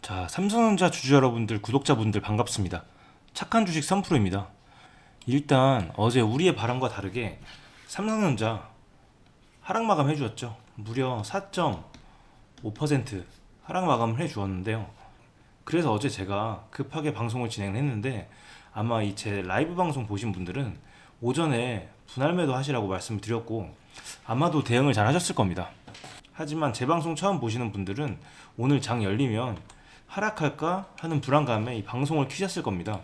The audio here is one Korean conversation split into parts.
자, 삼성전자 주주 여러분들, 구독자분들 반갑습니다. 착한 주식 선프로입니다. 일단 어제 우리의 바람과 다르게 삼성전자 하락 마감 해주었죠. 무려 4.5% 하락 마감을 해주었는데요. 그래서 어제 제가 급하게 방송을 진행을 했는데 아마 이 제 라이브 방송 보신 분들은 오전에 분할 매도 하시라고 말씀을 드렸고 아마도 대응을 잘 하셨을 겁니다. 하지만 제 방송 처음 보시는 분들은 오늘 장 열리면 하락할까 하는 불안감에 이 방송을 키셨을 겁니다.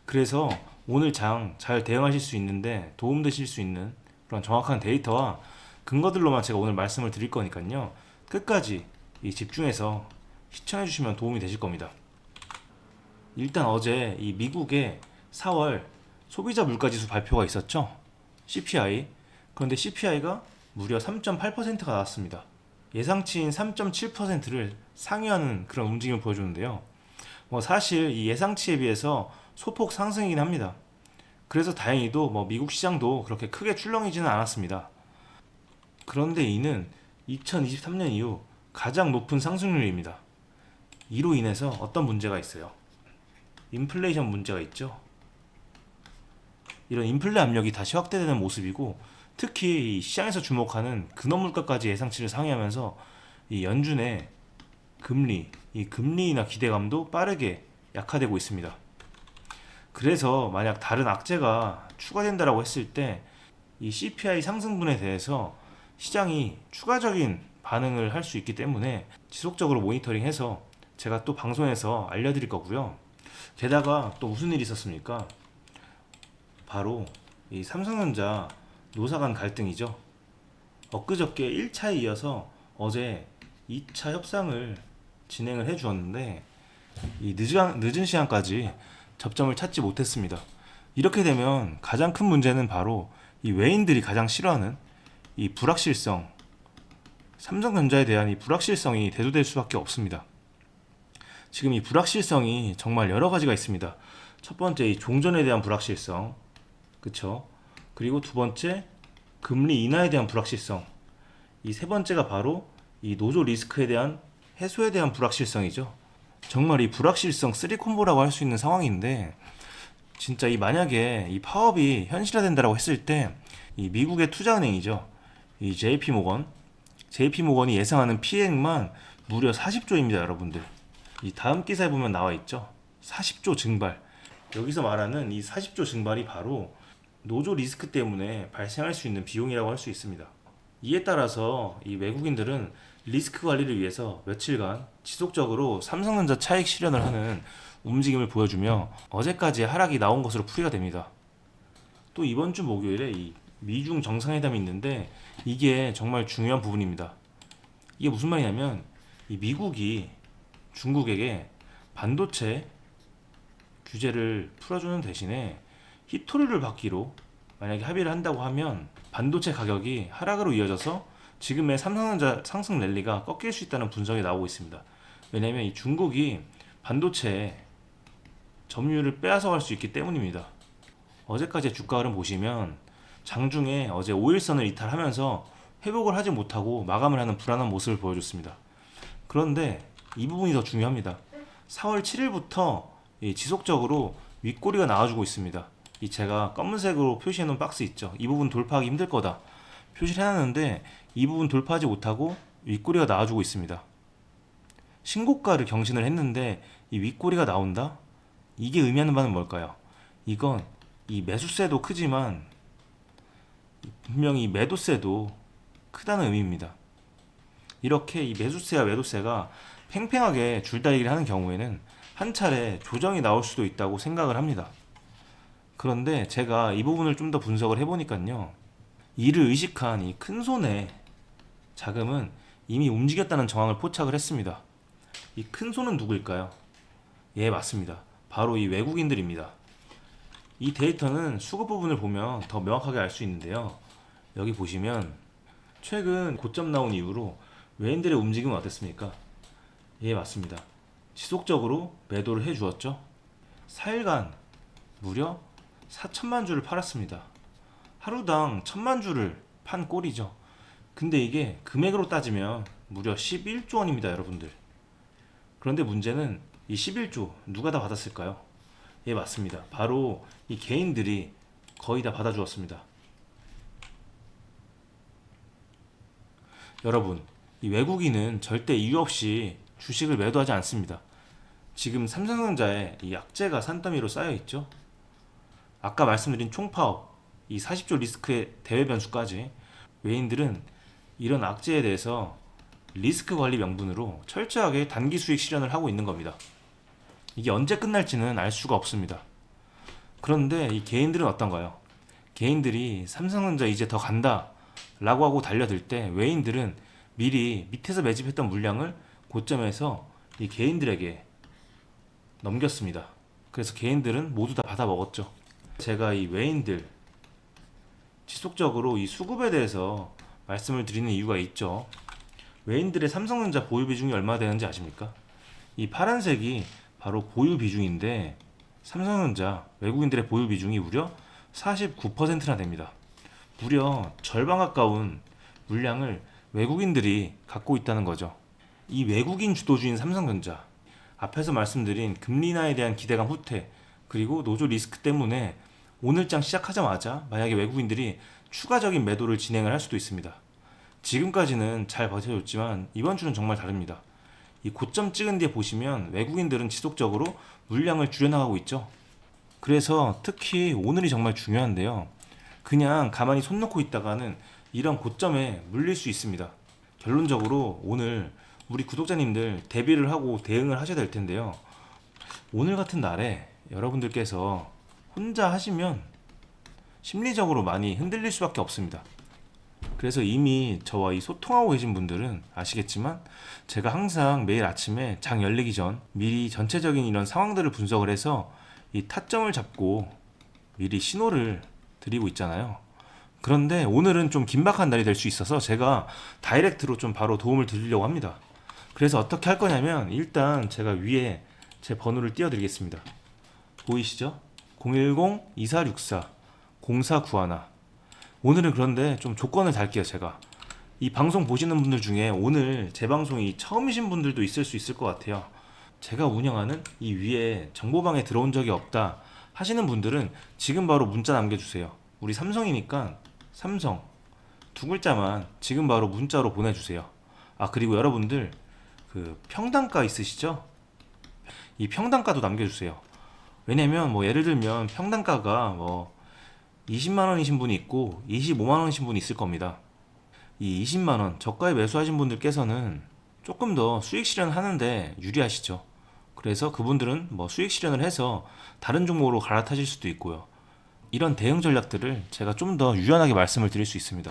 그래서 오늘 장 잘 대응하실 수 있는데 도움되실 수 있는 그런 정확한 데이터와 근거들로만 제가 오늘 말씀을 드릴 거니까요. 끝까지 이 집중해서 시청해 주시면 도움이 되실 겁니다. 일단 어제 이 미국의 4월 소비자 물가지수 발표가 있었죠. CPI. 그런데 CPI가 무려 3.8%가 나왔습니다. 예상치인 3.7%를 상회하는 그런 움직임을 보여주는데요. 사실 이 예상치에 비해서 소폭 상승이긴 합니다. 그래서 다행히도 미국 시장도 그렇게 크게 출렁이지는 않았습니다. 그런데 이는 2023년 이후 가장 높은 상승률입니다. 이로 인해서 어떤 문제가 있어요? 인플레이션 문제가 있죠. 이런 인플레 압력이 다시 확대되는 모습이고 특히 이 시장에서 주목하는 근원물가까지 예상치를 상회하면서 이 연준의 금리, 이 금리 인하 기대감도 빠르게 약화되고 있습니다. 그래서 만약 다른 악재가 추가된다라고 했을 때 이 CPI 상승분에 대해서 시장이 추가적인 반응을 할 수 있기 때문에 지속적으로 모니터링해서 제가 또 방송에서 알려드릴 거고요. 게다가 또 무슨 일이 있었습니까? 바로 이 삼성전자 노사 간 갈등이죠. 엊그저께 1차에 이어서 어제 2차 협상을 진행을 해 주었는데 이 늦은 시간까지 접점을 찾지 못했습니다. 이렇게 되면 가장 큰 문제는 바로 이 외인들이 가장 싫어하는 이 불확실성, 삼성전자에 대한 이 불확실성이 대두될 수밖에 없습니다. 지금 이 불확실성이 정말 여러 가지가 있습니다. 첫 번째 이 종전에 대한 불확실성, 그쵸? 그리고 두 번째 금리 인하에 대한 불확실성, 이 세 번째가 바로 이 노조 리스크에 대한 해소에 대한 불확실성이죠. 정말 이 불확실성 3콤보라고 할 수 있는 상황인데 진짜 이 만약에 이 파업이 현실화된다라고 했을 때 이 미국의 투자은행이죠. 이 JP모건이 예상하는 피해액만 무려 40조입니다, 여러분들. 이 다음 기사에 보면 나와 있죠. 40조 증발. 여기서 말하는 이 40조 증발이 바로 노조 리스크 때문에 발생할 수 있는 비용이라고 할 수 있습니다. 이에 따라서 이 외국인들은 리스크 관리를 위해서 며칠간 지속적으로 삼성전자 차익 실현을 하는 움직임을 보여주며 어제까지 하락이 나온 것으로 풀이가 됩니다. 또 이번 주 목요일에 이 미중 정상회담이 있는데 이게 정말 중요한 부분입니다. 이게 무슨 말이냐면 이 미국이 중국에게 반도체 규제를 풀어주는 대신에 히토리를 받기로 만약에 합의를 한다고 하면 반도체 가격이 하락으로 이어져서 지금의 삼성전자 상승 랠리가 꺾일 수 있다는 분석이 나오고 있습니다. 왜냐하면 이 중국이 반도체에 점유율을 빼앗아갈 수 있기 때문입니다. 어제까지의 주가 흐름 보시면 장중에 어제 5일선을 이탈하면서 회복을 하지 못하고 마감을 하는 불안한 모습을 보여줬습니다. 그런데 이 부분이 더 중요합니다. 4월 7일부터 지속적으로 윗꼬리가 나와주고 있습니다. 이 제가 검은색으로 표시해놓은 박스 있죠. 이 부분 돌파하기 힘들 거다 표시를 해놨는데 이 부분 돌파하지 못하고 윗꼬리가 나와주고 있습니다. 신고가를 경신을 했는데 이 윗꼬리가 나온다? 이게 의미하는 바는 뭘까요? 이건 이 매수세도 크지만 분명히 매도세도 크다는 의미입니다. 이렇게 이 매수세와 매도세가 팽팽하게 줄다리기를 하는 경우에는 한 차례 조정이 나올 수도 있다고 생각을 합니다. 그런데 제가 이 부분을 좀 더 분석을 해보니까요. 이를 의식한 이 큰손의 자금은 이미 움직였다는 정황을 포착을 했습니다. 이 큰손은 누구일까요? 예, 맞습니다. 바로 이 외국인들입니다. 이 데이터는 수급 부분을 보면 더 명확하게 알 수 있는데요. 여기 보시면 최근 고점 나온 이후로 외인들의 움직임은 어땠습니까? 예, 맞습니다. 지속적으로 매도를 해주었죠. 4일간 무려 4천만 주를 팔았습니다. 하루당 1,000만 주를 판 꼴이죠. 근데 이게 금액으로 따지면 무려 11조 원입니다, 여러분들. 그런데 문제는 이 11조 누가 다 받았을까요? 예, 맞습니다. 바로 이 개인들이 거의 다 받아주었습니다. 여러분, 이 외국인은 절대 이유 없이 주식을 매도하지 않습니다. 지금 삼성전자에 이 약재가 산더미로 쌓여 있죠. 아까 말씀드린 총파업, 이 40조 리스크의 대외 변수까지 외인들은 이런 악재에 대해서 리스크 관리 명분으로 철저하게 단기 수익 실현을 하고 있는 겁니다. 이게 언제 끝날지는 알 수가 없습니다. 그런데 이 개인들은 어떤가요? 개인들이 삼성전자 이제 더 간다 라고 하고 달려들 때 외인들은 미리 밑에서 매집했던 물량을 고점에서 이 개인들에게 넘겼습니다. 그래서 개인들은 모두 다 받아 먹었죠. 제가 이 외인들 지속적으로 이 수급에 대해서 말씀을 드리는 이유가 있죠. 외인들의 삼성전자 보유 비중이 얼마나 되는지 아십니까? 이 파란색이 바로 보유 비중인데 삼성전자 외국인들의 보유 비중이 무려 49%나 됩니다. 무려 절반 가까운 물량을 외국인들이 갖고 있다는 거죠. 이 외국인 주도주인 삼성전자, 앞에서 말씀드린 금리 인하에 대한 기대감 후퇴, 그리고 노조 리스크 때문에 오늘장 시작하자마자 만약에 외국인들이 추가적인 매도를 진행을 할 수도 있습니다. 지금까지는 잘 버텨줬지만 이번 주는 정말 다릅니다. 이 고점 찍은 뒤에 보시면 외국인들은 지속적으로 물량을 줄여나가고 있죠. 그래서 특히 오늘이 정말 중요한데요. 그냥 가만히 손 놓고 있다가는 이런 고점에 물릴 수 있습니다. 결론적으로 오늘 우리 구독자님들 대비를 하고 대응을 하셔야 될 텐데요. 오늘 같은 날에 여러분들께서 혼자 하시면 심리적으로 많이 흔들릴 수밖에 없습니다. 그래서 이미 저와 이 소통하고 계신 분들은 아시겠지만 제가 항상 매일 아침에 장 열리기 전 미리 전체적인 이런 상황들을 분석을 해서 이 타점을 잡고 미리 신호를 드리고 있잖아요. 그런데 오늘은 좀 긴박한 날이 될 수 있어서 제가 다이렉트로 좀 바로 도움을 드리려고 합니다. 그래서 어떻게 할 거냐면 일단 제가 위에 제 번호를 띄워드리겠습니다. 보이시죠? 010-2464-0491. 오늘은 그런데 좀 조건을 달게요. 제가 이 방송 보시는 분들 중에 오늘 제 방송이 처음이신 분들도 있을 수 있을 것 같아요. 제가 운영하는 이 위에 정보방에 들어온 적이 없다 하시는 분들은 지금 바로 문자 남겨주세요. 우리 삼성이니까 삼성 두 글자만 지금 바로 문자로 보내주세요. 아, 그리고 여러분들 그 평단가 있으시죠? 이 평단가도 남겨주세요. 왜냐면 뭐 예를 들면 평단가가 뭐 20만원이신 분이 있고 25만원이신 분이 있을 겁니다. 이 20만원 저가에 매수하신 분들께서는 조금 더 수익 실현하는데 유리하시죠. 그래서 그분들은 뭐 수익 실현을 해서 다른 종목으로 갈아타실 수도 있고요. 이런 대응 전략들을 제가 좀 더 유연하게 말씀을 드릴 수 있습니다.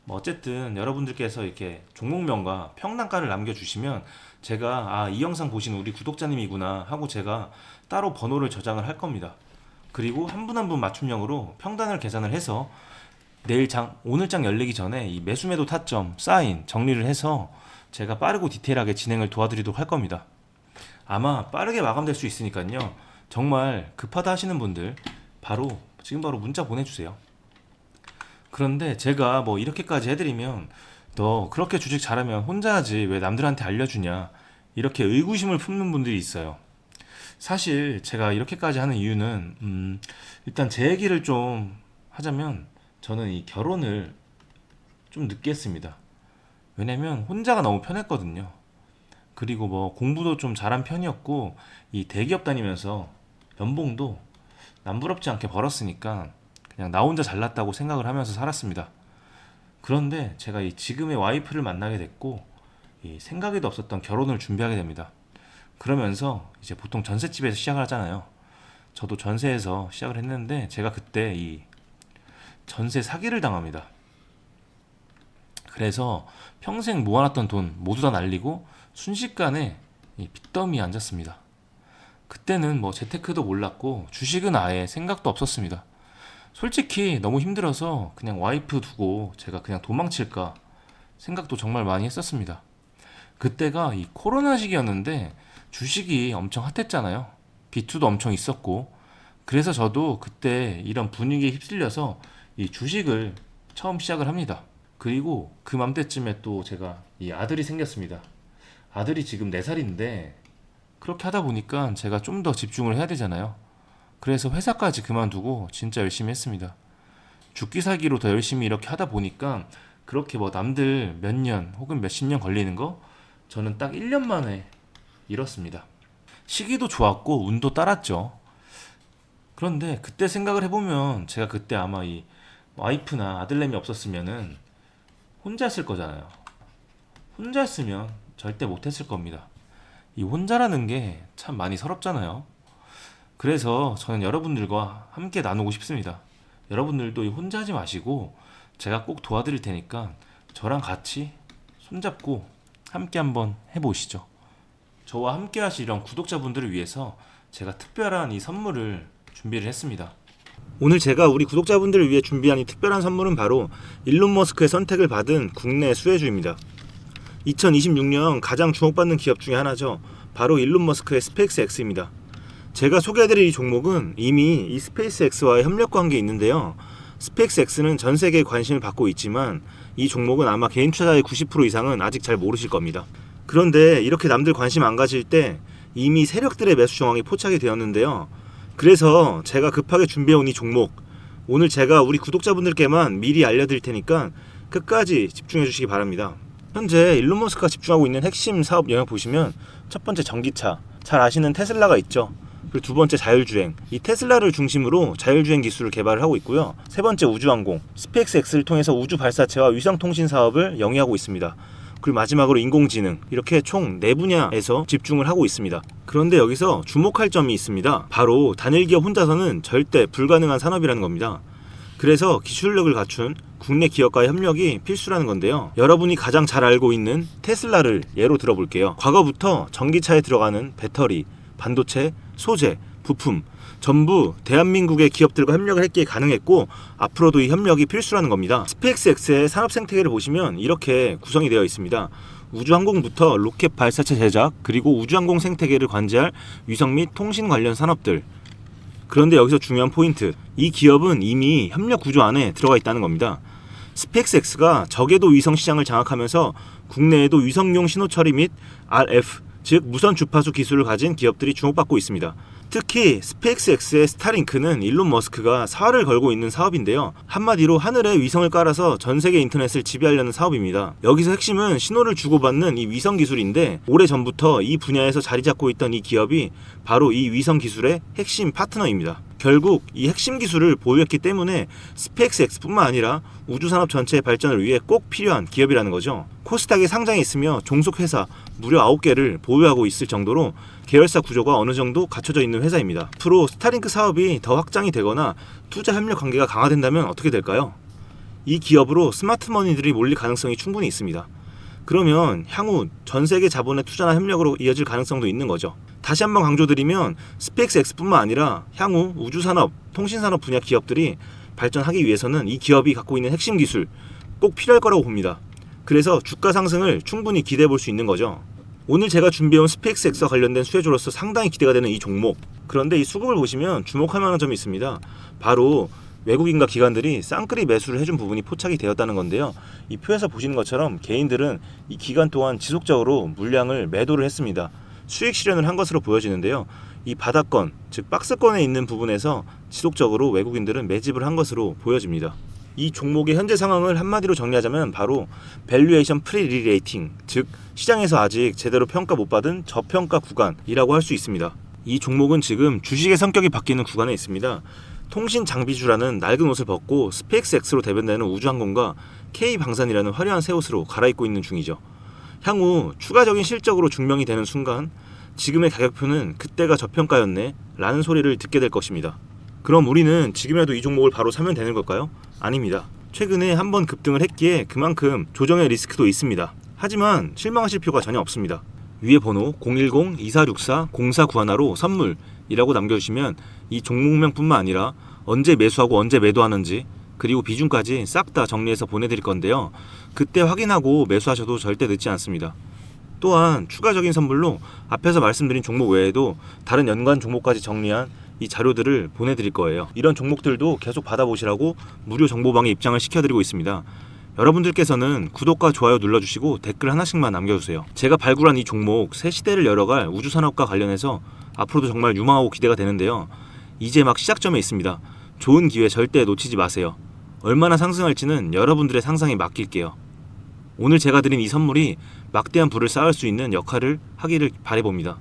뭐 어쨌든 여러분들께서 이렇게 종목명과 평단가를 남겨주시면 제가 이 영상 보시는 우리 구독자님이구나 하고 제가 따로 번호를 저장을 할 겁니다. 그리고 한 분 한 분 맞춤형으로 평단을 계산을 해서 오늘 장 열리기 전에 이 매수 매도 타점, 사인 정리를 해서 제가 빠르고 디테일하게 진행을 도와드리도록 할 겁니다. 아마 빠르게 마감될 수 있으니까요. 정말 급하다 하시는 분들 지금 바로 문자 보내주세요. 그런데 제가 뭐 이렇게까지 해드리면 너 그렇게 주식 잘하면 혼자 하지 왜 남들한테 알려주냐 이렇게 의구심을 품는 분들이 있어요. 사실 제가 이렇게까지 하는 이유는 일단 제 얘기를 좀 하자면 저는 이 결혼을 좀 늦게 했습니다. 왜냐면 혼자가 너무 편했거든요. 그리고 뭐 공부도 좀 잘한 편이었고 이 대기업 다니면서 연봉도 남부럽지 않게 벌었으니까 그냥 나 혼자 잘났다고 생각을 하면서 살았습니다. 그런데 제가 이 지금의 와이프를 만나게 됐고 이 생각에도 없었던 결혼을 준비하게 됩니다. 그러면서 이제 보통 전셋집에서 시작을 하잖아요. 저도 전세에서 시작을 했는데 제가 그때 이 전세 사기를 당합니다. 그래서 평생 모아놨던 돈 모두 다 날리고 순식간에 이 빚더미에 앉았습니다. 그때는 뭐 재테크도 몰랐고 주식은 아예 생각도 없었습니다. 솔직히 너무 힘들어서 그냥 와이프 두고 제가 그냥 도망칠까 생각도 정말 많이 했었습니다. 그때가 이 코로나 시기였는데 주식이 엄청 핫했잖아요. 비투도 엄청 있었고 그래서 저도 그때 이런 분위기에 휩쓸려서 이 주식을 처음 시작을 합니다. 그리고 그 맘때쯤에 또 제가 이 아들이 생겼습니다. 아들이 지금 4살인데 그렇게 하다 보니까 제가 좀 더 집중을 해야 되잖아요. 그래서 회사까지 그만두고 진짜 열심히 했습니다. 죽기 살기로 더 열심히 이렇게 하다 보니까 그렇게 뭐 남들 몇 년 혹은 몇십 년 걸리는 거 저는 딱 1년 만에 이뤘습니다. 시기도 좋았고 운도 따랐죠. 그런데 그때 생각을 해보면 제가 그때 아마 이 와이프나 아들내미 없었으면은 혼자 했을 거잖아요. 혼자 했으면 절대 못했을 겁니다. 이 혼자라는 게 참 많이 서럽잖아요. 그래서 저는 여러분들과 함께 나누고 싶습니다. 여러분들도 이 혼자 하지 마시고 제가 꼭 도와드릴 테니까 저랑 같이 손잡고 함께 한번 해보시죠. 저와 함께 하실 이런 구독자분들을 위해서 제가 특별한 이 선물을 준비를 했습니다. 오늘 제가 우리 구독자분들을 위해 준비한 이 특별한 선물은 바로 일론 머스크의 선택을 받은 국내 수혜주입니다. 2026년 가장 주목받는 기업 중에 하나죠. 바로 일론 머스크의 스페이스X입니다. 제가 소개해드릴 이 종목은 이미 이 스페이스X와의 협력 관계에 있는데요. 스페이스X는 전 세계에 관심을 받고 있지만 이 종목은 아마 개인 투자자의 90% 이상은 아직 잘 모르실 겁니다. 그런데 이렇게 남들 관심 안 가질 때 이미 세력들의 매수 정황이 포착이 되었는데요. 그래서 제가 급하게 준비해온 이 종목, 오늘 제가 우리 구독자분들께만 미리 알려드릴 테니까 끝까지 집중해 주시기 바랍니다. 현재 일론 머스크가 집중하고 있는 핵심 사업 영역 보시면 첫 번째 전기차, 잘 아시는 테슬라가 있죠. 그리고 두 번째 자율주행, 이 테슬라를 중심으로 자율주행 기술을 개발을 하고 있고요. 세 번째 우주항공, 스페이스X를 통해서 우주 발사체와 위성통신 사업을 영위하고 있습니다. 그리고 마지막으로 인공지능, 이렇게 총 4분야에서 집중을 하고 있습니다. 그런데 여기서 주목할 점이 있습니다. 바로 단일 기업 혼자서는 절대 불가능한 산업이라는 겁니다. 그래서 기술력을 갖춘 국내 기업과의 협력이 필수라는 건데요. 여러분이 가장 잘 알고 있는 테슬라를 예로 들어볼게요. 과거부터 전기차에 들어가는 배터리, 반도체, 소재, 부품 전부 대한민국의 기업들과 협력을 했기에 가능했고 앞으로도 이 협력이 필수라는 겁니다. 스페이스X의 산업 생태계를 보시면 이렇게 구성이 되어 있습니다. 우주항공부터 로켓 발사체 제작, 그리고 우주항공 생태계를 관제할 위성 및 통신 관련 산업들. 그런데 여기서 중요한 포인트, 이 기업은 이미 협력 구조 안에 들어가 있다는 겁니다. 스페이스X가 저궤도 위성 시장을 장악하면서 국내에도 위성용 신호 처리 및 RF, 즉 무선 주파수 기술을 가진 기업들이 주목받고 있습니다. 특히 스페이스X의 스타링크는 일론 머스크가 사활을 걸고 있는 사업인데요. 한마디로 하늘에 위성을 깔아서 전 세계 인터넷을 지배하려는 사업입니다. 여기서 핵심은 신호를 주고받는 이 위성 기술인데 오래전부터 이 분야에서 자리 잡고 있던 이 기업이 바로 이 위성 기술의 핵심 파트너입니다. 결국 이 핵심 기술을 보유했기 때문에 스페이스X뿐만 아니라 우주산업 전체의 발전을 위해 꼭 필요한 기업이라는 거죠. 코스닥에 상장해 있으며 종속 회사 무려 9개를 보유하고 있을 정도로 계열사 구조가 어느 정도 갖춰져 있는 회사입니다. 앞으로 스타링크 사업이 더 확장이 되거나 투자 협력 관계가 강화된다면 어떻게 될까요? 이 기업으로 스마트머니들이 몰릴 가능성이 충분히 있습니다. 그러면 향후 전 세계 자본의 투자나 협력으로 이어질 가능성도 있는 거죠. 다시 한번 강조드리면 스페이스X뿐만 아니라 향후 우주산업, 통신산업 분야 기업들이 발전하기 위해서는 이 기업이 갖고 있는 핵심 기술 꼭 필요할 거라고 봅니다. 그래서 주가 상승을 충분히 기대해 볼 수 있는 거죠. 오늘 제가 준비해온 스페이스X와 관련된 수혜주로서 상당히 기대가 되는 이 종목. 그런데 이 수급을 보시면 주목할 만한 점이 있습니다. 바로 외국인과 기관들이 쌍끌이 매수를 해준 부분이 포착이 되었다는 건데요. 이 표에서 보시는 것처럼 개인들은 이 기간 동안 지속적으로 물량을 매도를 했습니다. 수익 실현을 한 것으로 보여지는데요. 이 바닥권, 즉 박스권에 있는 부분에서 지속적으로 외국인들은 매집을 한 것으로 보여집니다. 이 종목의 현재 상황을 한마디로 정리하자면 바로 밸류에이션 프리리레이팅, 즉 시장에서 아직 제대로 평가 못 받은 저평가 구간이라고 할 수 있습니다. 이 종목은 지금 주식의 성격이 바뀌는 구간에 있습니다. 통신 장비주라는 낡은 옷을 벗고 스페이스X로 대변되는 우주항공과 K방산이라는 화려한 새 옷으로 갈아입고 있는 중이죠. 향후 추가적인 실적으로 증명이 되는 순간 지금의 가격표는 그때가 저평가였네 라는 소리를 듣게 될 것입니다. 그럼 우리는 지금이라도 이 종목을 바로 사면 되는 걸까요? 아닙니다. 최근에 한번 급등을 했기에 그만큼 조정의 리스크도 있습니다. 하지만 실망하실 필요가 전혀 없습니다. 위에 번호 010-2464-0491로 선물이라고 남겨주시면 이 종목명뿐만 아니라 언제 매수하고 언제 매도하는지 그리고 비중까지 싹 다 정리해서 보내드릴 건데요. 그때 확인하고 매수하셔도 절대 늦지 않습니다. 또한 추가적인 선물로 앞에서 말씀드린 종목 외에도 다른 연관 종목까지 정리한 이 자료들을 보내드릴 거예요. 이런 종목들도 계속 받아보시라고 무료 정보방에 입장을 시켜드리고 있습니다. 여러분들께서는 구독과 좋아요 눌러주시고 댓글 하나씩만 남겨주세요. 제가 발굴한 이 종목 새 시대를 열어갈 우주산업과 관련해서 앞으로도 정말 유망하고 기대가 되는데요. 이제 막 시작점에 있습니다. 좋은 기회 절대 놓치지 마세요. 얼마나 상승할지는 여러분들의 상상에 맡길게요. 오늘 제가 드린 이 선물이 막대한 부를 쌓을 수 있는 역할을 하기를 바라봅니다.